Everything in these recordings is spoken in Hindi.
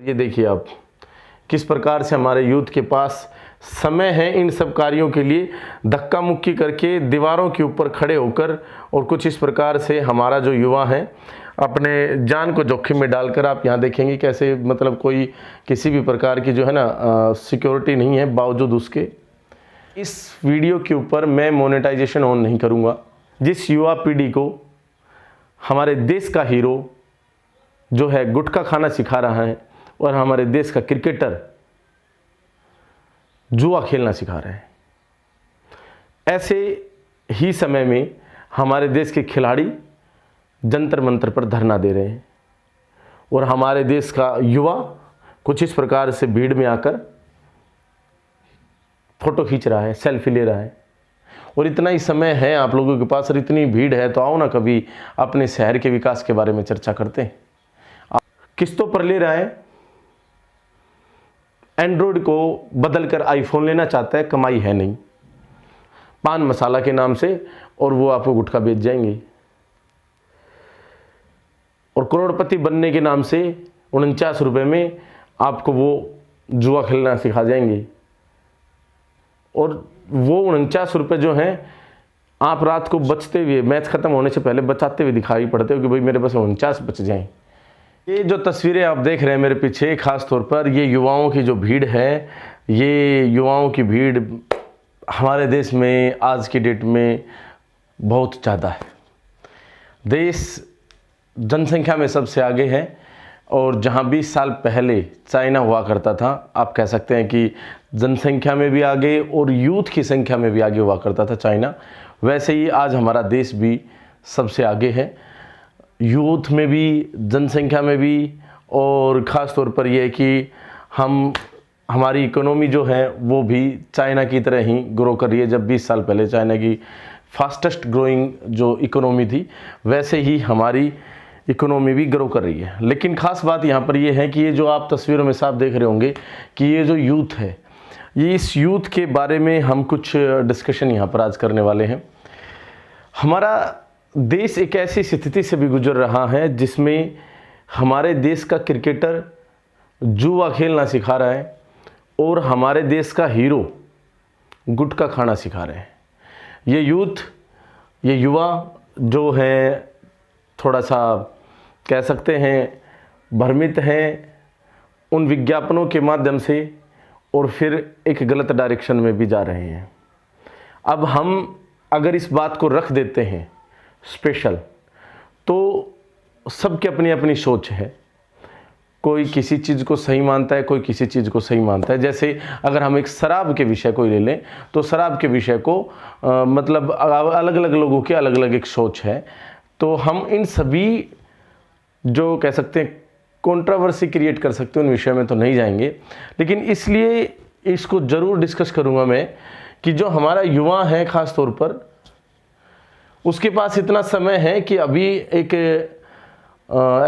ये देखिए आप किस प्रकार से हमारे यूथ के पास समय है इन सब कार्यों के लिए, धक्का मुक्की करके दीवारों के ऊपर खड़े होकर, और कुछ इस प्रकार से हमारा जो युवा है अपने जान को जोखिम में डालकर, आप यहाँ देखेंगे कैसे मतलब कोई किसी भी प्रकार की जो है ना सिक्योरिटी नहीं है, बावजूद उसके इस वीडियो के ऊपर मैं मोनेटाइजेशन ऑन नहीं करूँगा। जिस युवा पीढ़ी को हमारे देश का हीरो जो है गुटखा खाना सिखा रहा है और हमारे देश का क्रिकेटर जुआ खेलना सिखा रहे हैं, ऐसे ही समय में हमारे देश के खिलाड़ी जंतर मंतर पर धरना दे रहे हैं और हमारे देश का युवा कुछ इस प्रकार से भीड़ में आकर फोटो खींच रहा है, सेल्फी ले रहा है। और इतना ही समय है आप लोगों के पास और इतनी भीड़ है, तो आओ ना कभी अपने शहर के विकास के बारे में चर्चा करते हैं। किस्तों पर ले रहा है, एंड्रॉयड को बदलकर आईफोन लेना चाहता है, कमाई है नहीं, पान मसाला के नाम से, और वो आपको गुटखा बेच जाएंगे। और करोड़पति बनने के नाम से 49 रुपये में आपको वो जुआ खेलना सिखा जाएंगे। और वो 49 रुपये जो हैं आप रात को बचते हुए, मैच ख़त्म होने से पहले बचाते हुए दिखाई पड़ते हो कि भाई मेरे पास 49 बच जाएं। ये जो तस्वीरें आप देख रहे हैं मेरे पीछे, ख़ास तौर पर ये युवाओं की जो भीड़ है, ये युवाओं की भीड़ हमारे देश में आज की डेट में बहुत ज़्यादा है। देश जनसंख्या में सबसे आगे है, और जहाँ 20 साल पहले चाइना हुआ करता था, आप कह सकते हैं कि जनसंख्या में भी आगे और यूथ की संख्या में भी आगे हुआ करता था चाइना, वैसे ही आज हमारा देश भी सबसे आगे है, यूथ में भी, जनसंख्या में भी। और ख़ास तौर पर यह है कि हमारी इकोनॉमी जो है वो भी चाइना की तरह ही ग्रो कर रही है। जब 20 साल पहले चाइना की फास्टेस्ट ग्रोइंग जो इकोनॉमी थी, वैसे ही हमारी इकोनॉमी भी ग्रो कर रही है। लेकिन ख़ास बात यहाँ पर ये है कि ये जो आप तस्वीरों में साफ देख रहे होंगे कि ये जो यूथ है, ये इस यूथ के बारे में हम कुछ डिस्कशन यहाँ पर आज करने वाले हैं। हमारा देश एक ऐसी स्थिति से भी गुजर रहा है जिसमें हमारे देश का क्रिकेटर जुआ खेलना सिखा रहा है और हमारे देश का हीरो गुटखा खाना सिखा रहे हैं। ये यूथ, ये युवा जो है थोड़ा सा कह सकते हैं भ्रमित हैं उन विज्ञापनों के माध्यम से, और फिर एक गलत डायरेक्शन में भी जा रहे हैं। अब हम अगर इस बात को रख देते हैं स्पेशल, तो सबकी अपनी अपनी सोच है। कोई किसी चीज़ को सही मानता है, कोई किसी चीज़ को सही मानता है। जैसे अगर हम एक शराब के विषय को ले लें, तो शराब के विषय को मतलब अलग अलग लोगों की अलग अलग एक सोच है। तो हम इन सभी जो कह सकते हैं कंट्रोवर्सी क्रिएट कर सकते हैं उन विषय में तो नहीं जाएंगे, लेकिन इसलिए इसको ज़रूर डिस्कस करूँगा मैं कि जो हमारा युवा है ख़ास तौर पर, उसके पास इतना समय है कि अभी एक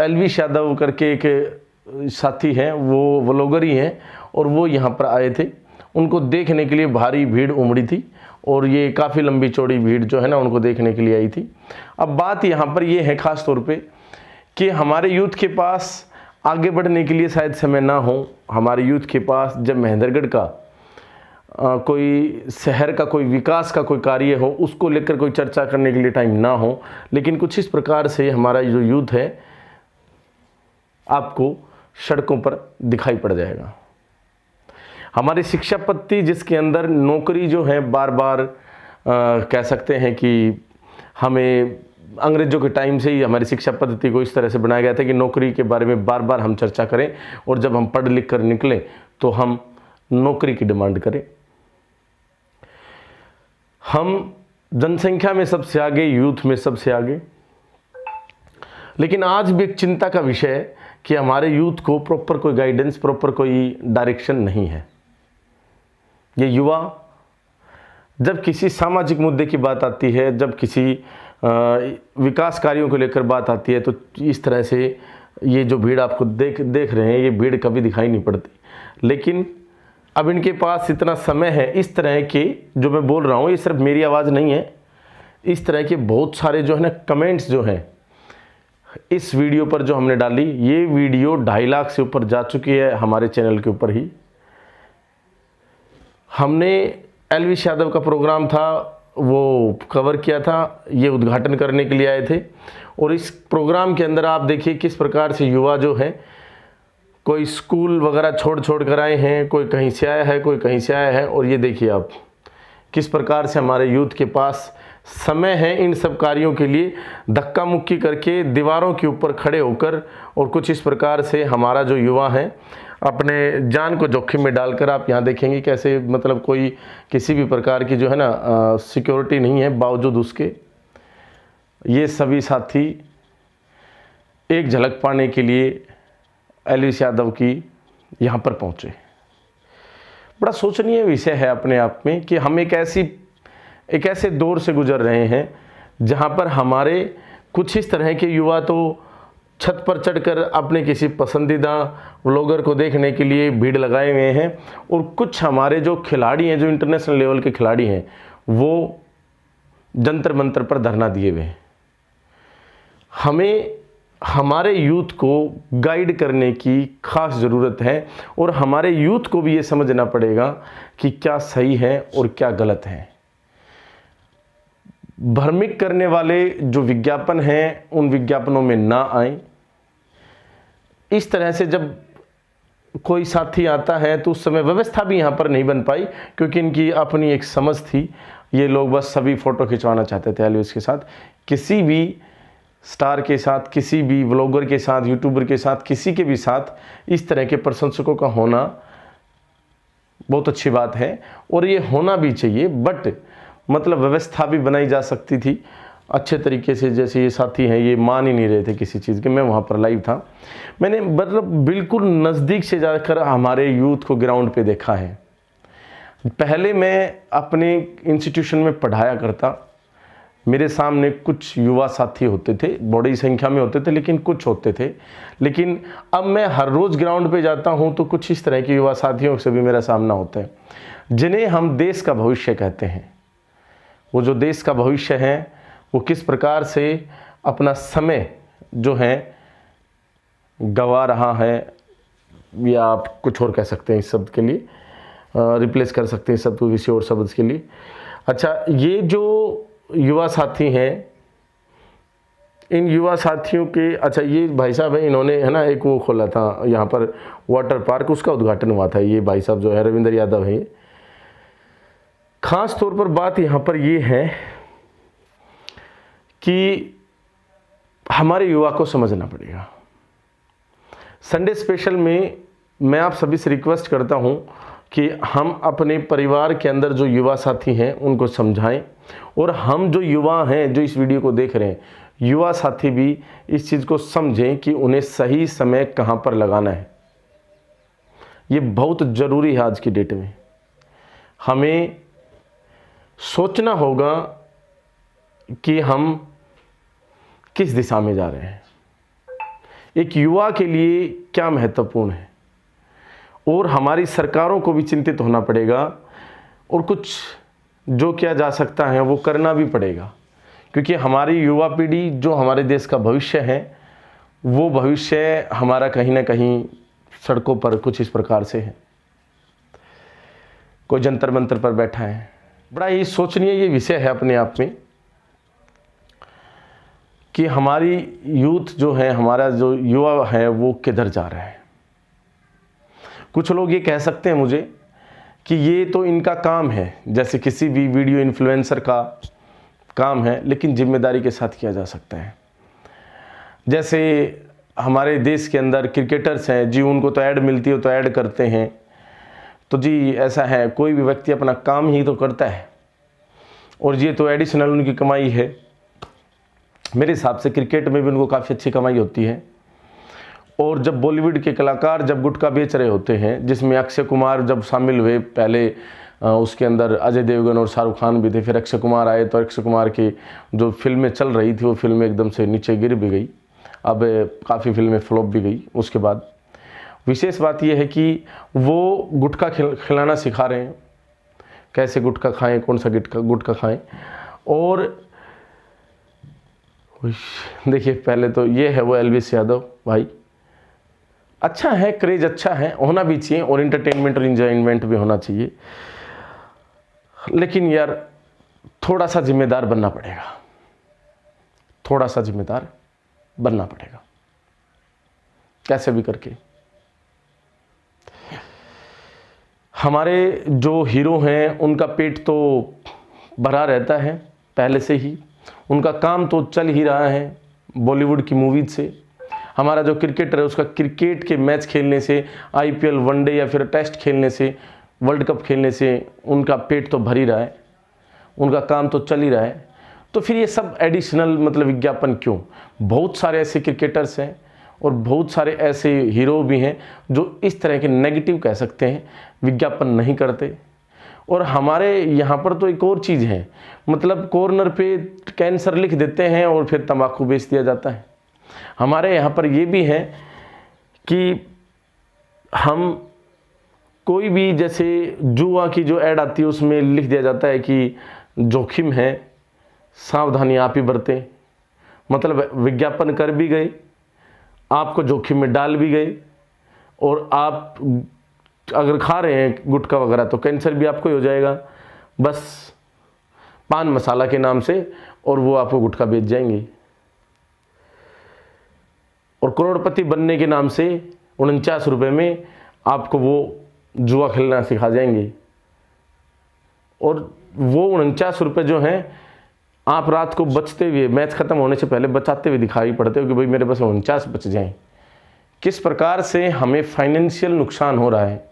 एलवी यादव करके एक साथी हैं, वो व्लॉगर ही हैं, और वो यहाँ पर आए थे। उनको देखने के लिए भारी भीड़ उमड़ी थी, और ये काफ़ी लंबी चौड़ी भीड़ जो है ना उनको देखने के लिए आई थी। अब बात यहाँ पर ये है ख़ास तौर पे कि हमारे यूथ के पास आगे बढ़ने के लिए शायद समय ना हो। हमारे यूथ के पास जब महेंद्रगढ़ का कोई शहर का कोई विकास का कोई कार्य हो, उसको लेकर कोई चर्चा करने के लिए टाइम ना हो, लेकिन कुछ इस प्रकार से हमारा जो यूथ है आपको सड़कों पर दिखाई पड़ जाएगा। हमारी शिक्षा पद्धति जिसके अंदर नौकरी जो है बार बार कह सकते हैं कि हमें अंग्रेज़ों के टाइम से ही हमारी शिक्षा पद्धति को इस तरह से बनाया गया था कि नौकरी के बारे में बार बार हम चर्चा करें, और जब हम पढ़ लिख कर निकलें तो हम नौकरी की डिमांड करें। हम जनसंख्या में सबसे आगे, यूथ में सबसे आगे, लेकिन आज भी एक चिंता का विषय है कि हमारे यूथ को प्रॉपर कोई गाइडेंस, प्रॉपर कोई डायरेक्शन नहीं है। ये युवा जब किसी सामाजिक मुद्दे की बात आती है, जब किसी विकास कार्यों को लेकर बात आती है, तो इस तरह से ये जो भीड़ आपको देख रहे हैं, ये भीड़ कभी दिखाई नहीं पड़ती। लेकिन अब इनके पास इतना समय है, इस तरह के जो मैं बोल रहा हूँ ये सिर्फ मेरी आवाज़ नहीं है, इस तरह के बहुत सारे जो है ना कमेंट्स जो हैं इस वीडियो पर जो हमने डाली, ये वीडियो 2.5 लाख से ऊपर जा चुकी है हमारे चैनल के ऊपर ही। हमने एलविश यादव का प्रोग्राम था वो कवर किया था, ये उद्घाटन करने के लिए आए थे। और इस प्रोग्राम के अंदर आप देखिए किस प्रकार से युवा जो है, कोई स्कूल वगैरह छोड़ कर आए हैं, कोई कहीं से आया है, कोई कहीं से आया है। और ये देखिए आप किस प्रकार से हमारे यूथ के पास समय है इन सब कार्यों के लिए, धक्का मुक्की करके दीवारों के ऊपर खड़े होकर, और कुछ इस प्रकार से हमारा जो युवा है अपने जान को जोखिम में डालकर, आप यहाँ देखेंगे कैसे मतलब कोई किसी भी प्रकार की जो है ना सिक्योरिटी नहीं है, बावजूद उसके ये सभी साथी एक झलक पाने के लिए एलविश यादव की यहाँ पर पहुँचे। बड़ा सोचनीय विषय है अपने आप में कि हम एक ऐसे दौर से गुजर रहे हैं जहाँ पर हमारे कुछ इस तरह के युवा तो छत पर चढ़कर अपने किसी पसंदीदा व्लॉगर को देखने के लिए भीड़ लगाए हुए हैं, और कुछ हमारे जो खिलाड़ी हैं, जो इंटरनेशनल लेवल के खिलाड़ी हैं, वो जंतर मंतर पर धरना दिए हुए हैं। हमें हमारे यूथ को गाइड करने की खास ज़रूरत है, और हमारे यूथ को भी ये समझना पड़ेगा कि क्या सही है और क्या गलत है। भ्रमित करने वाले जो विज्ञापन हैं उन विज्ञापनों में ना आए। इस तरह से जब कोई साथी आता है तो उस समय व्यवस्था भी यहाँ पर नहीं बन पाई, क्योंकि इनकी अपनी एक समझ थी। ये लोग बस सभी फ़ोटो खिंचवाना चाहते थे एलविश के साथ, किसी भी स्टार के साथ, किसी भी व्लॉगर के साथ, यूट्यूबर के साथ, किसी के भी साथ इस तरह के प्रशंसकों का होना बहुत अच्छी बात है, और ये होना भी चाहिए। बट मतलब व्यवस्था भी बनाई जा सकती थी अच्छे तरीके से। जैसे ये साथी हैं, ये मान ही नहीं रहे थे किसी चीज़ के। मैं वहाँ पर लाइव था, मैंने मतलब बिल्कुल नज़दीक से जाकर हमारे यूथ को ग्राउंड पे देखा है। पहले मैं अपने इंस्टीट्यूशन में पढ़ाया करता, मेरे सामने कुछ युवा साथी होते थे, बड़ी संख्या में होते थे, लेकिन कुछ होते थे। लेकिन अब मैं हर रोज़ ग्राउंड पे जाता हूँ तो कुछ इस तरह के युवा साथियों से भी मेरा सामना होता है, जिन्हें हम देश का भविष्य कहते हैं। वो जो देश का भविष्य है वो किस प्रकार से अपना समय जो है गंवा रहा है, या आप कुछ और कह सकते हैं इस शब्द के लिए, रिप्लेस कर सकते हैं इस शब्द को किसी और शब्द के लिए। अच्छा, ये जो युवा साथी हैं, इन युवा साथियों के, अच्छा ये भाई साहब हैं, इन्होंने है ना एक वो खोला था यहाँ पर वाटर पार्क, उसका उद्घाटन हुआ था। ये भाई साहब जो है रविंद्र यादव हैं। खास तौर पर बात यहाँ पर ये है कि हमारे युवा को समझना पड़ेगा। संडे स्पेशल में मैं आप सभी से रिक्वेस्ट करता हूँ कि हम अपने परिवार के अंदर जो युवा साथी हैं उनको समझाएं, और हम जो युवा हैं जो इस वीडियो को देख रहे हैं, युवा साथी भी इस चीज़ को समझें कि उन्हें सही समय कहाँ पर लगाना है। ये बहुत ज़रूरी है आज की डेट में। हमें सोचना होगा कि हम किस दिशा में जा रहे हैं, एक युवा के लिए क्या महत्वपूर्ण है, और हमारी सरकारों को भी चिंतित होना पड़ेगा, और कुछ जो किया जा सकता है वो करना भी पड़ेगा, क्योंकि हमारी युवा पीढ़ी जो हमारे देश का भविष्य है, वो भविष्य हमारा कहीं ना कहीं सड़कों पर कुछ इस प्रकार से है। कोई जंतर मंतर पर बैठा है। बड़ा ही सोचनीय ये विषय है अपने आप में कि हमारी यूथ जो है, हमारा जो युवा है वो किधर जा रहा है। कुछ लोग ये कह सकते हैं मुझे कि ये तो इनका काम है, जैसे किसी भी वीडियो इन्फ्लुएंसर का काम है, लेकिन जिम्मेदारी के साथ किया जा सकता है। जैसे हमारे देश के अंदर क्रिकेटर्स हैं जी, उनको तो ऐड मिलती है तो ऐड करते हैं, तो जी ऐसा है, कोई भी व्यक्ति अपना काम ही तो करता है, और ये तो एडिशनल उनकी कमाई है। मेरे हिसाब से क्रिकेट में भी उनको काफ़ी अच्छी कमाई होती है। और जब बॉलीवुड के कलाकार जब गुटखा बेच रहे होते हैं, जिसमें अक्षय कुमार जब शामिल हुए, पहले उसके अंदर अजय देवगन और शाहरुख खान भी थे, फिर अक्षय कुमार आए, तो अक्षय कुमार की जो फिल्में चल रही थी वो फिल्में एकदम से नीचे गिर भी गई। अब काफ़ी फिल्में फ्लॉप भी गई। उसके बाद विशेष बात यह है कि वो गुटखा खिलाना सिखा रहे हैं, कैसे गुटखा खाएं, कौन सा गुटखा खाएं, और देखिए, पहले तो ये है वो एल्विस यादव भाई, अच्छा है, क्रेज अच्छा है, होना भी चाहिए, और इंटरटेनमेंट और इंजॉयमेंट भी होना चाहिए, लेकिन यार थोड़ा सा जिम्मेदार बनना पड़ेगा, थोड़ा सा जिम्मेदार बनना पड़ेगा, कैसे भी करके। हमारे जो हीरो हैं उनका पेट तो भरा रहता है पहले से ही, उनका काम तो चल ही रहा है बॉलीवुड की मूवीज से। हमारा जो क्रिकेटर है उसका क्रिकेट के मैच खेलने से, आईपीएल, वनडे या फिर टेस्ट खेलने से, वर्ल्ड कप खेलने से उनका पेट तो भर ही रहा है, उनका काम तो चल ही रहा है। तो फिर ये सब एडिशनल मतलब विज्ञापन क्यों? बहुत सारे ऐसे क्रिकेटर्स हैं और बहुत सारे ऐसे हीरो भी हैं जो इस तरह के नेगेटिव कह सकते हैं विज्ञापन नहीं करते। और हमारे यहाँ पर तो एक और चीज़ है, मतलब कॉर्नर पे कैंसर लिख देते हैं और फिर तंबाकू बेच दिया जाता है। हमारे यहाँ पर ये भी है कि हम कोई भी जैसे जुआ की जो ऐड आती है उसमें लिख दिया जाता है कि जोखिम है, सावधानी आप ही बरतें। मतलब विज्ञापन कर भी गए, आपको जोखिम में डाल भी गए, और आप अगर खा रहे हैं गुटखा वगैरह तो कैंसर भी आपको ही हो जाएगा, बस पान मसाला के नाम से, और वो आपको गुटखा बेच जाएंगे। और करोड़पति बनने के नाम से 49 रुपये में आपको वो जुआ खेलना सिखा जाएंगे, और वो 49 रुपये जो हैं आप रात को बचते हुए, मैच ख़त्म होने से पहले बचाते हुए दिखाई पड़ते हो कि भाई मेरे पास 49 बच जाएं। किस प्रकार से हमें फाइनेंशियल नुकसान हो रहा है,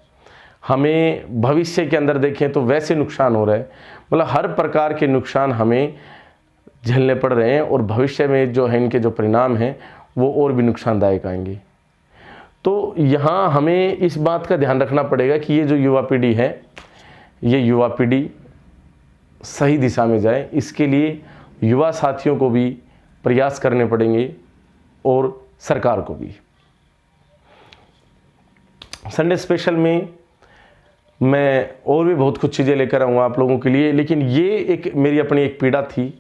हमें भविष्य के अंदर देखें तो वैसे नुकसान हो रहा है, मतलब हर प्रकार के नुकसान हमें झेलने पड़ रहे हैं, और भविष्य में जो है इनके जो परिणाम हैं वो और भी नुकसानदायक आएंगे। तो यहाँ हमें इस बात का ध्यान रखना पड़ेगा कि ये जो युवा पीढ़ी है, ये युवा पीढ़ी सही दिशा में जाए, इसके लिए युवा साथियों को भी प्रयास करने पड़ेंगे और सरकार को भी। संडे स्पेशल में मैं और भी बहुत कुछ चीज़ें लेकर आऊँगा आप लोगों के लिए, लेकिन ये एक मेरी अपनी एक पीड़ा थी।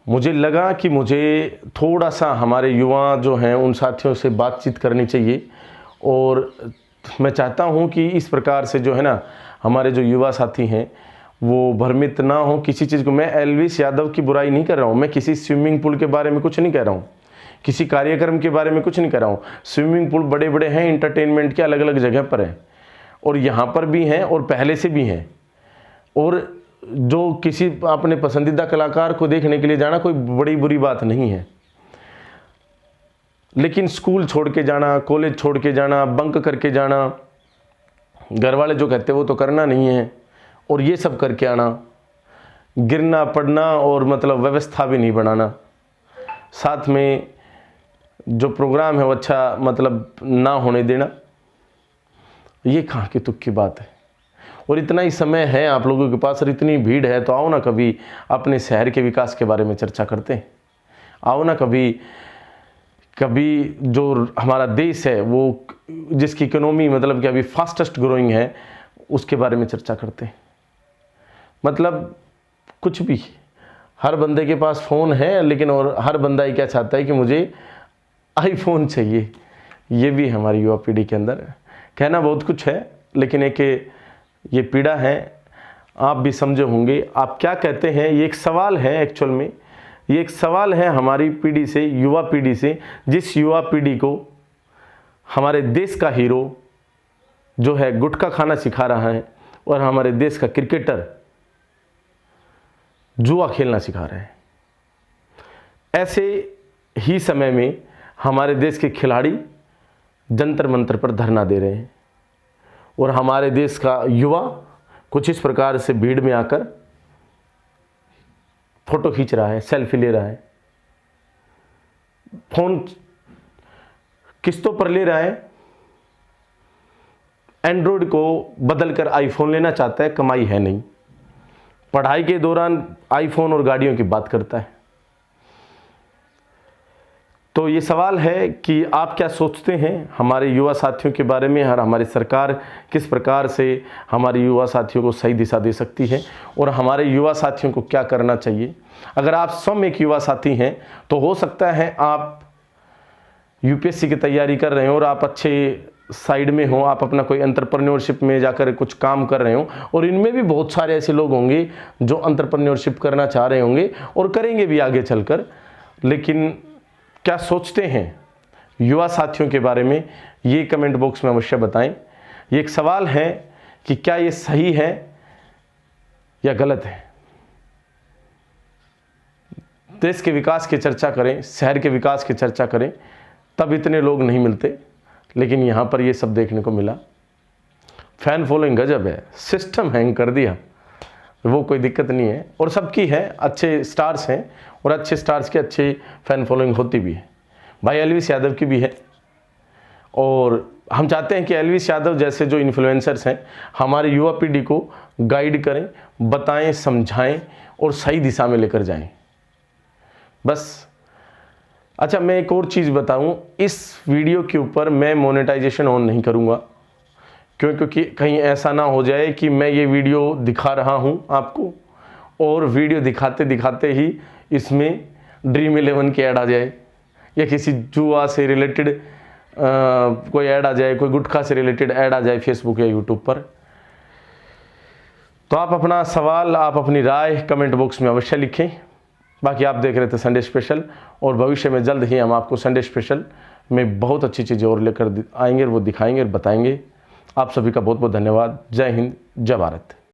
मुझे लगा कि मुझे थोड़ा सा हमारे युवा जो हैं उन साथियों से बातचीत करनी चाहिए, और मैं चाहता हूँ कि इस प्रकार से जो है ना हमारे जो युवा साथी हैं वो भ्रमित ना हो किसी चीज़ को। मैं एल्विस यादव की बुराई नहीं कर रहा हूँ, मैं किसी स्विमिंग पूल के बारे में कुछ नहीं कह रहा हूँ, किसी कार्यक्रम के बारे में कुछ नहीं कह रहा हूँ। स्विमिंग पूल बड़े बड़े हैं, इंटरटेनमेंट के अलग अलग जगह पर हैं, और यहाँ पर भी हैं और पहले से भी हैं। और जो किसी अपने पसंदीदा कलाकार को देखने के लिए जाना कोई बड़ी बुरी बात नहीं है, लेकिन स्कूल छोड़ के जाना, कॉलेज छोड़ के जाना, बंक करके जाना, घर वाले जो कहते हैं वो तो करना नहीं है, और ये सब करके आना, गिरना पड़ना, और मतलब व्यवस्था भी नहीं बनाना, साथ में जो प्रोग्राम है वो अच्छा मतलब ना होने देना, ये कहाँ की तुक की बात है। और इतना ही समय है आप लोगों के पास और इतनी भीड़ है, तो आओ ना कभी अपने शहर के विकास के बारे में चर्चा करते हैं। आओ ना कभी जो हमारा देश है वो जिसकी इकोनॉमी मतलब कि अभी फास्टेस्ट ग्रोइंग है उसके बारे में चर्चा करते हैं। मतलब कुछ भी, हर बंदे के पास फ़ोन है, लेकिन और हर बंदा ही क्या चाहता है कि मुझे आईफोन चाहिए। ये भी हमारी युवा पीढ़ी के अंदर कहना बहुत कुछ है, लेकिन एक ये पीड़ा है, आप भी समझे होंगे। आप क्या कहते हैं, ये एक सवाल है एक्चुअल में, ये एक सवाल है हमारी पीढ़ी से, युवा पीढ़ी से, जिस युवा पीढ़ी को हमारे देश का हीरो जो है गुटखा खाना सिखा रहा है और हमारे देश का क्रिकेटर जुआ खेलना सिखा रहे हैं। ऐसे ही समय में हमारे देश के खिलाड़ी जंतर मंतर पर धरना दे रहे हैं और हमारे देश का युवा कुछ इस प्रकार से भीड़ में आकर फोटो खींच रहा है, सेल्फी ले रहा है, फोन किस्तों पर ले रहा है, एंड्रॉयड को बदलकर आईफोन लेना चाहता है, कमाई है नहीं, पढ़ाई के दौरान आईफोन और गाड़ियों की बात करता है। तो ये सवाल है कि आप क्या सोचते हैं हमारे युवा साथियों के बारे में, और हमारी सरकार किस प्रकार से हमारे युवा साथियों को सही दिशा दे सकती है, और हमारे युवा साथियों को क्या करना चाहिए। अगर आप स्वयं एक युवा साथी हैं तो हो सकता है आप यूपीएससी की तैयारी कर रहे हो और आप अच्छे साइड में हो, आप अपना कोई एंटरप्रेन्योरशिप में जाकर कुछ काम कर रहे हो, और इनमें भी बहुत सारे ऐसे लोग होंगे जो एंटरप्रेन्योरशिप करना चाह रहे होंगे और करेंगे भी आगे चलकर। लेकिन क्या सोचते हैं युवा साथियों के बारे में, ये कमेंट बॉक्स में अवश्य बताएं। ये एक सवाल है कि क्या ये सही है या गलत है। देश के विकास की चर्चा करें, शहर के विकास की चर्चा करें, तब इतने लोग नहीं मिलते, लेकिन यहाँ पर ये सब देखने को मिला। फैन फॉलोइंग गजब है, सिस्टम हैंग कर दिया, वो कोई दिक्कत नहीं है, और सबकी है, अच्छे स्टार्स हैं और अच्छे स्टार्स के अच्छे फैन फॉलोइंग होती भी है। भाई एलविस यादव की भी है, और हम चाहते हैं कि एलविस यादव जैसे जो इन्फ्लुएंसर्स हैं हमारी युवा पीढ़ी को गाइड करें, बताएं, समझाएं और सही दिशा में लेकर जाएं। बस अच्छा, मैं एक और चीज़ बताऊं, इस वीडियो के ऊपर मैं मोनेटाइजेशन ऑन नहीं करूंगा, क्योंकि कहीं ऐसा ना हो जाए कि मैं ये वीडियो दिखा रहा हूं आपको और वीडियो दिखाते दिखाते ही इसमें ड्रीम 11 की ऐड आ जाए, या किसी जुआ से रिलेटेड कोई ऐड आ जाए, कोई गुटखा से रिलेटेड ऐड आ जाए फेसबुक या यूट्यूब पर। तो आप अपना सवाल, आप अपनी राय कमेंट बॉक्स में अवश्य लिखें। बाकी आप देख रहे थे संडे स्पेशल, और भविष्य में जल्द ही हम आपको संडे स्पेशल में बहुत अच्छी चीज़ें और लेकर आएंगे और वो दिखाएंगे और बताएंगे। आप सभी का बहुत बहुत धन्यवाद। जय हिंद, जय भारत।